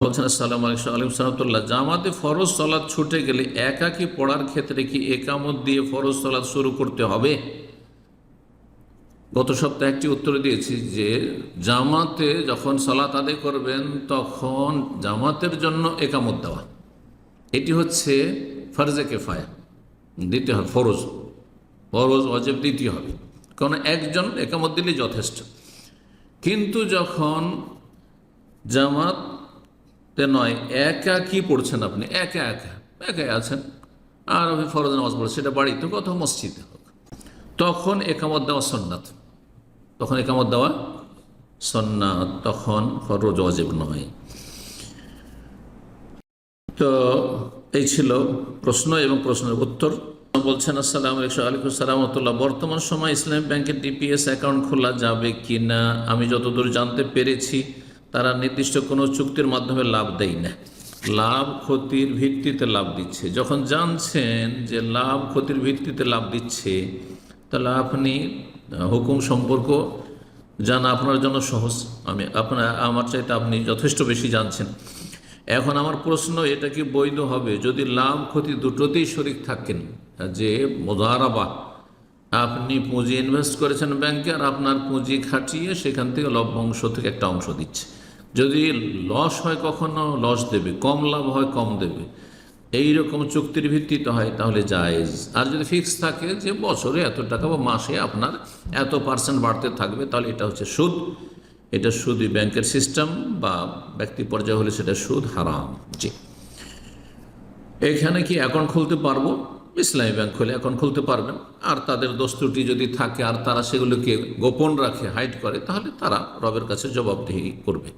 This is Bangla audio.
বলছেন আসসালামু আলাইকুম সালামতুল্লাহ, জামাতে ফরজ সালাত ছুটে গেলে একাকী পড়ার ক্ষেত্রে কি একামত দিয়ে ফরজ সালাত শুরু করতে হবে? গত সপ্তাহে একটি উত্তর দিয়েছি যে জামাতে যখন সালাত আদায় করবেন তখন জামাতের জন্য একামত দেওয়া, এটি হচ্ছে ফরজে কেফায়া, দিতে হবে। ফরজ ফরজ ওয়াজিব দিতে হবে, কারণ একজন একামত দিলে যথেষ্ট। কিন্তু যখন জামাত নয়, একা কি পড়ছেন আপনি, একা একা একাই আছেন আর আপনি ফরজ নামাজ পড়ছেন, সেটা বাড়িতে হোক অথবা মসজিদে হোক, তখন একামত দেওয়া সুন্নাত, তখন একামত দেওয়া সুন্নাত, তখন ফরজ ওয়াজিব নয়। তো এই ছিল প্রশ্ন এবং প্রশ্নের উত্তর। বলছেন আসসালামু আলাইকুম সালামতুল্লাহ, বর্তমান সময় ইসলামী ব্যাংকের ডিপিএস অ্যাকাউন্ট খোলা যাবে কি না? আমি যতদূর জানতে পেরেছি তারা নির্দিষ্ট কোনো চুক্তির মাধ্যমে লাভ দেয় না, লাভ ক্ষতির ভিত্তিতে লাভ দিচ্ছে। যখন জানছেন যে লাভ ক্ষতির ভিত্তিতে লাভ দিচ্ছে, তাহলে আপনি হুকুম সম্পর্ক জানা আপনার জন্য সহজ। আমার চাইতে আপনি যথেষ্ট বেশি জানছেন। এখন আমার প্রশ্ন, এটা কি বৈধ হবে যদি লাভ ক্ষতি দুটোতেই শরিক থাকেন? যে মুদারাবা, আপনি পুঁজি ইনভেস্ট করেছেন ব্যাংকে আর আপনার পুঁজি খাটিয়ে সেখান থেকে লভ্যাংশ থেকে একটা অংশ দিচ্ছে। যদি লস হয় কখনো লস দেবে, কম লাভ হয় কম দেবে, এই রকম চুক্তির ভিত্তিতে হয় তাহলে জায়েজ। আর যদি ফিক্স থাকে যে বছরে এত টাকা বা মাসে আপনার এত পার্সেন্ট বাড়তে থাকবে, তাহলে এটা হচ্ছে সুদ। এটা সুদই ব্যাংকের সিস্টেম, বা ব্যক্তি পর্যায়ে হলে সেটা সুদ হারাম। জি, এখানে কি অ্যাকাউন্ট খুলতে পারবো? ইসলামী ব্যাংক খুলে অ্যাকাউন্ট খুলতে পারবেন। আর তাদের দোষ ত্রুটি যদি থাকে আর তারা সেগুলোকে গোপন রাখে, হাইড করে, তাহলে তারা রবের কাছে জবাবদিহি করবে।